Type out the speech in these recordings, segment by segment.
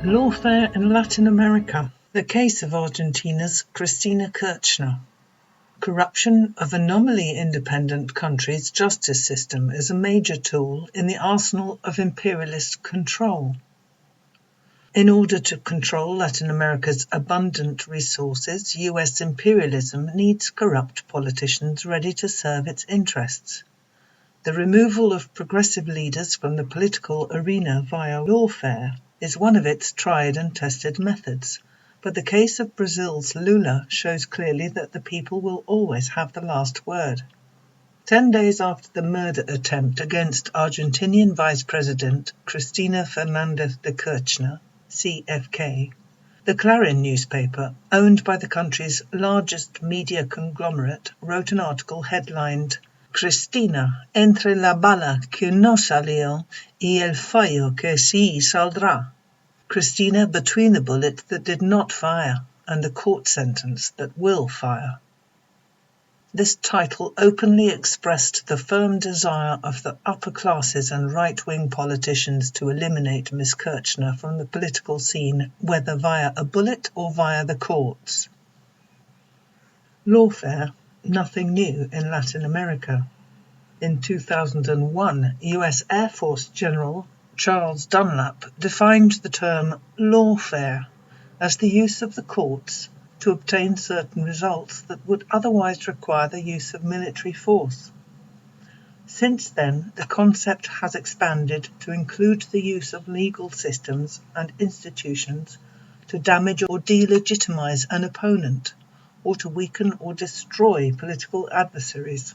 Lawfare in Latin America. The case of Argentina's Cristina Kirchner. Corruption of a nominally independent country's justice system is a major tool in the arsenal of imperialist control. In order to control Latin America's abundant resources, US imperialism needs corrupt politicians ready to serve its interests. The removal of progressive leaders from the political arena via lawfare is one of its tried and tested methods, but the case of Brazil's Lula shows clearly that the people will always have the last word. 10 days after the murder attempt against Argentinian Vice President Cristina Fernández de Kirchner, CFK, the Clarín newspaper, owned by the country's largest media conglomerate, wrote an article headlined Cristina, entre la bala que no salió y el fallo que sí saldrá. Cristina between the bullet that did not fire and the court sentence that will fire. This title openly expressed the firm desire of the upper classes and right-wing politicians to eliminate Miss Kirchner from the political scene, whether via a bullet or via the courts. Lawfare, nothing new in Latin America. In 2001, US Air Force General Charles Dunlap defined the term lawfare as the use of the courts to obtain certain results that would otherwise require the use of military force. Since then, the concept has expanded to include the use of legal systems and institutions to damage or delegitimize an opponent, or to weaken or destroy political adversaries.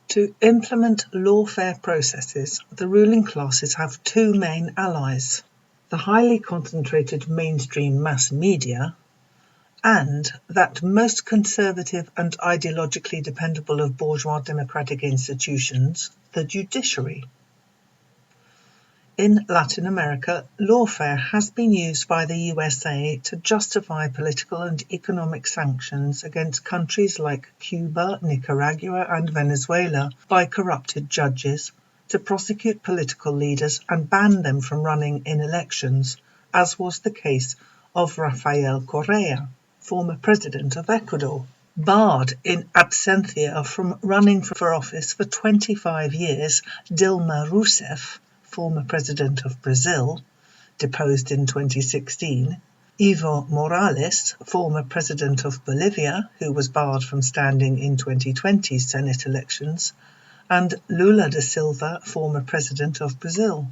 To implement lawfare processes, the ruling classes have two main allies: the highly concentrated mainstream mass media and that most conservative and ideologically dependable of bourgeois democratic institutions, the judiciary. In Latin America, lawfare has been used by the USA to justify political and economic sanctions against countries like Cuba, Nicaragua, and Venezuela by corrupted judges, to prosecute political leaders and ban them from running in elections, as was the case of Rafael Correa, former president of Ecuador. Barred in absentia from running for office for 25 years, Dilma Rousseff, former president of Brazil, deposed in 2016, Evo Morales, former president of Bolivia, who was barred from standing in 2020 Senate elections, and Lula da Silva, former president of Brazil.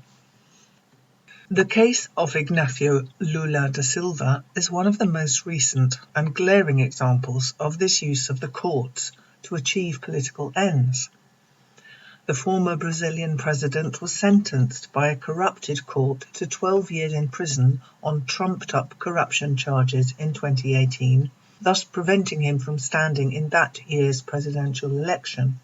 The case of Ignacio Lula da Silva is one of the most recent and glaring examples of this use of the courts to achieve political ends. The former Brazilian president was sentenced by a corrupted court to 12 years in prison on trumped-up corruption charges in 2018, thus preventing him from standing in that year's presidential election.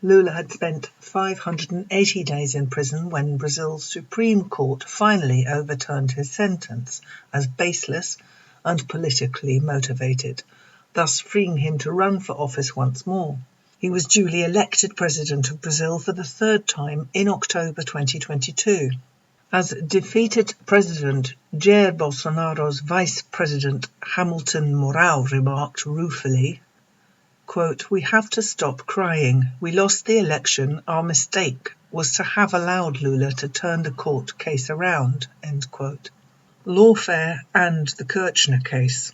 Lula had spent 580 days in prison when Brazil's Supreme Court finally overturned his sentence as baseless and politically motivated, thus freeing him to run for office once more. He was duly elected president of Brazil for the third time in October 2022. As defeated President Jair Bolsonaro's Vice President Hamilton Mourão remarked ruefully, quote, "We have to stop crying. We lost the election. Our mistake was to have allowed Lula to turn the court case around," end quote. Lawfare and the Kirchner case.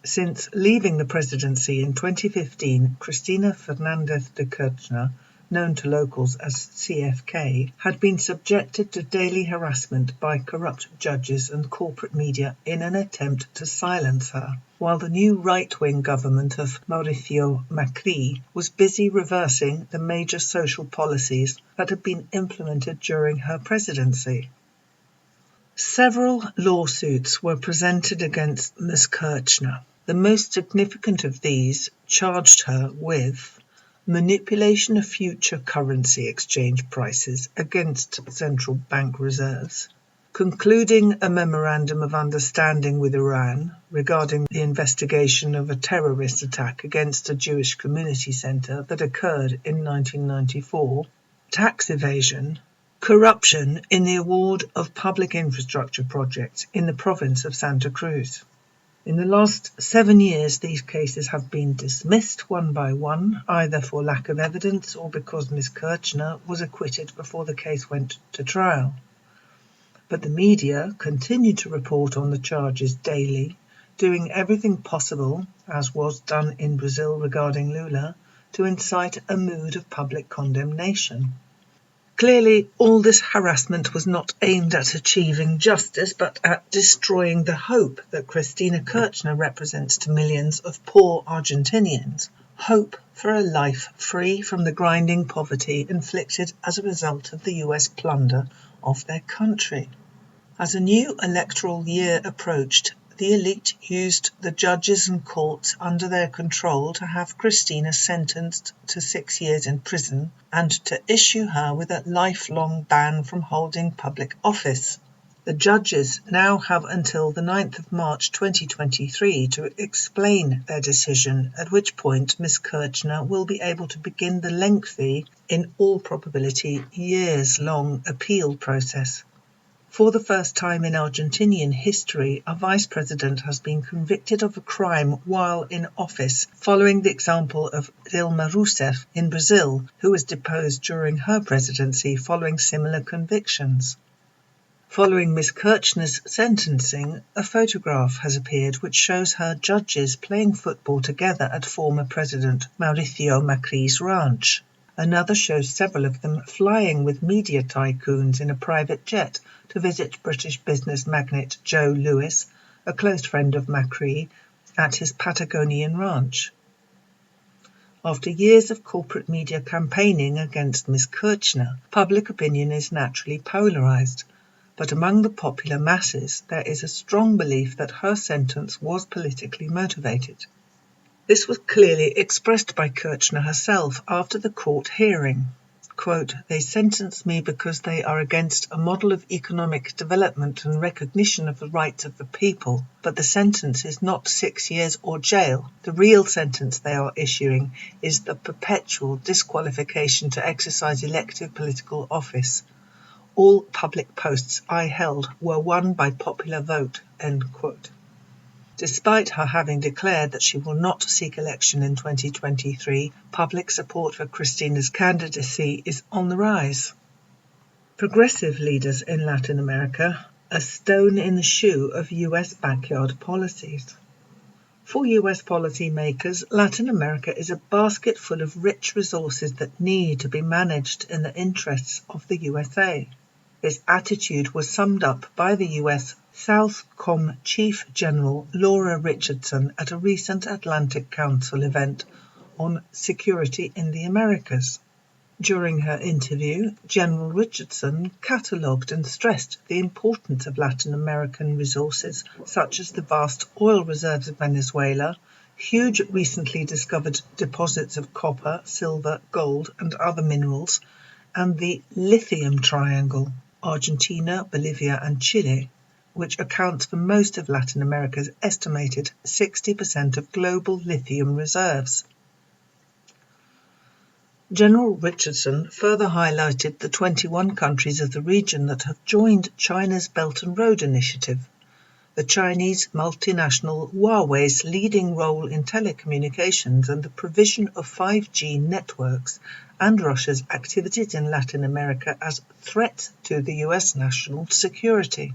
Since leaving the presidency in 2015, Cristina Fernández de Kirchner, known to locals as CFK, had been subjected to daily harassment by corrupt judges and corporate media in an attempt to silence her, while the new right-wing government of Mauricio Macri was busy reversing the major social policies that had been implemented during her presidency. Several lawsuits were presented against Ms. Kirchner. The most significant of these charged her with manipulation of future currency exchange prices against central bank reserves, concluding a memorandum of understanding with Iran regarding the investigation of a terrorist attack against a Jewish community centre that occurred in 1994, tax evasion, corruption in the award of public infrastructure projects in the province of Santa Cruz. In the last 7 years, these cases have been dismissed one by one, either for lack of evidence or because Ms. Kirchner was acquitted before the case went to trial. But the media continue to report on the charges daily, doing everything possible, as was done in Brazil regarding Lula, to incite a mood of public condemnation. Clearly, all this harassment was not aimed at achieving justice, but at destroying the hope that Cristina Kirchner represents to millions of poor Argentinians. Hope for a life free from the grinding poverty inflicted as a result of the US plunder of their country. As a new electoral year approached, the elite used the judges and courts under their control to have Cristina sentenced to 6 years in prison and to issue her with a lifelong ban from holding public office. The judges now have until the 9th of March 2023 to explain their decision, at which point Ms. Kirchner will be able to begin the lengthy, in all probability years-long appeal process. For the first time in Argentinian history, a vice president has been convicted of a crime while in office, following the example of Dilma Rousseff in Brazil, who was deposed during her presidency following similar convictions. Following Ms. Kirchner's sentencing, a photograph has appeared which shows her judges playing football together at former President Mauricio Macri's ranch. Another shows several of them flying with media tycoons in a private jet to visit British business magnate Joe Lewis, a close friend of Macri, at his Patagonian ranch. After years of corporate media campaigning against Ms. Kirchner, public opinion is naturally polarised, but among the popular masses there is a strong belief that her sentence was politically motivated. This was clearly expressed by Kirchner herself after the court hearing. Quote, "They sentenced me because they are against a model of economic development and recognition of the rights of the people, but the sentence is not 6 years or jail. The real sentence they are issuing is the perpetual disqualification to exercise elective political office. All public posts I held were won by popular vote." End quote. Despite her having declared that she will not seek election in 2023, public support for Cristina's candidacy is on the rise. Progressive leaders in Latin America, a stone in the shoe of US backyard policies. For US policymakers, Latin America is a basket full of rich resources that need to be managed in the interests of the USA. This attitude was summed up by the US Southcom Chief General Laura Richardson at a recent Atlantic Council event on security in the Americas. During her interview, General Richardson catalogued and stressed the importance of Latin American resources such as the vast oil reserves of Venezuela, huge recently discovered deposits of copper, silver, gold and other minerals, and the lithium triangle, Argentina, Bolivia and Chile, which accounts for most of Latin America's estimated 60% of global lithium reserves. General Richardson further highlighted the 21 countries of the region that have joined China's Belt and Road Initiative, the Chinese multinational Huawei's leading role in telecommunications and the provision of 5G networks, and Russia's activities in Latin America as threats to the US national security.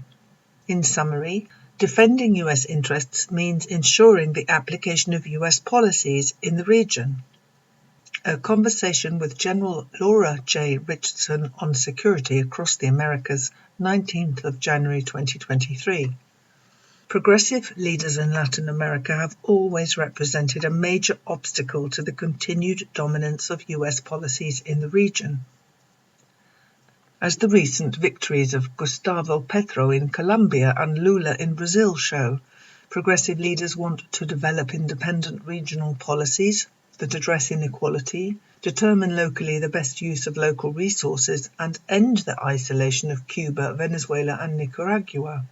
In summary, defending US interests means ensuring the application of US policies in the region. A conversation with General Laura J. Richardson on security across the Americas, 19th of January 2023. Progressive leaders in Latin America have always represented a major obstacle to the continued dominance of US policies in the region. As the recent victories of Gustavo Petro in Colombia and Lula in Brazil show, progressive leaders want to develop independent regional policies that address inequality, determine locally the best use of local resources, and end the isolation of Cuba, Venezuela, and Nicaragua.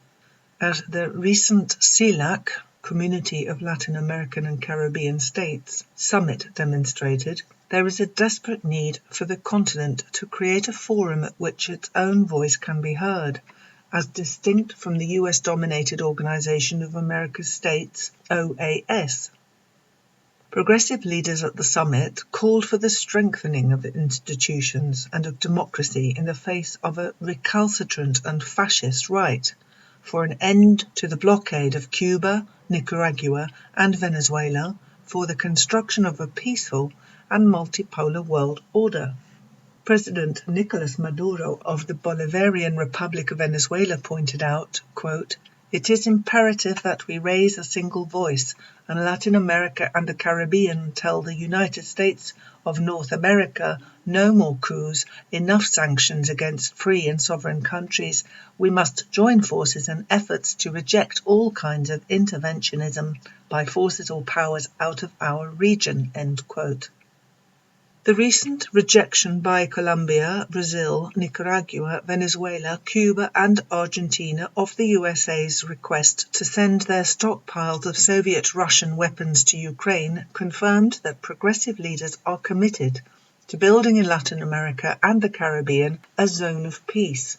As the recent CELAC, Community of Latin American and Caribbean States, summit demonstrated, there is a desperate need for the continent to create a forum at which its own voice can be heard, as distinct from the US-dominated Organization of American States, OAS. Progressive leaders at the summit called for the strengthening of institutions and of democracy in the face of a recalcitrant and fascist right, for an end to the blockade of Cuba, Nicaragua, and Venezuela, for the construction of a peaceful and multipolar world order. President Nicolas Maduro of the Bolivarian Republic of Venezuela pointed out, quote, "It is imperative that we raise a single voice, and Latin America and the Caribbean tell the United States of North America, no more coups, enough sanctions against free and sovereign countries. We must join forces in efforts to reject all kinds of interventionism by forces or powers out of our region." End quote. The recent rejection by Colombia, Brazil, Nicaragua, Venezuela, Cuba, and Argentina of the USA's request to send their stockpiles of Soviet-Russian weapons to Ukraine confirmed that progressive leaders are committed to building in Latin America and the Caribbean a zone of peace,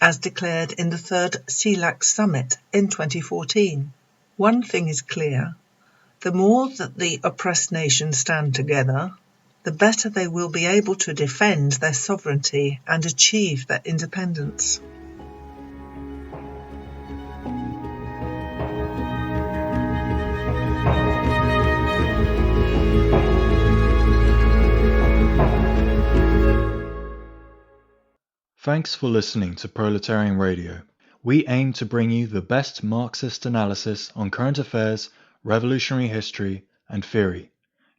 as declared in the third CELAC summit in 2014. One thing is clear: the more that the oppressed nations stand together, the better they will be able to defend their sovereignty and achieve their independence. Thanks for listening to Proletarian Radio. We aim to bring you the best Marxist analysis on current affairs, revolutionary history, and theory.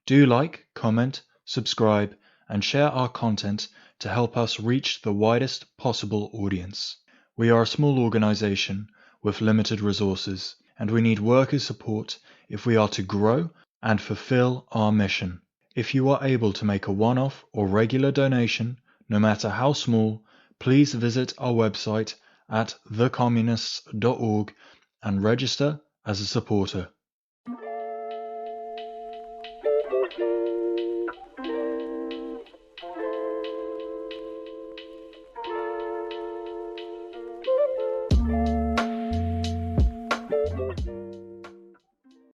Do like, comment, subscribe, and share our content to help us reach the widest possible audience. We are a small organization with limited resources, and we need workers' support if we are to grow and fulfill our mission. If you are able to make a one-off or regular donation, no matter how small, please visit our website at thecommunists.org and register as a supporter.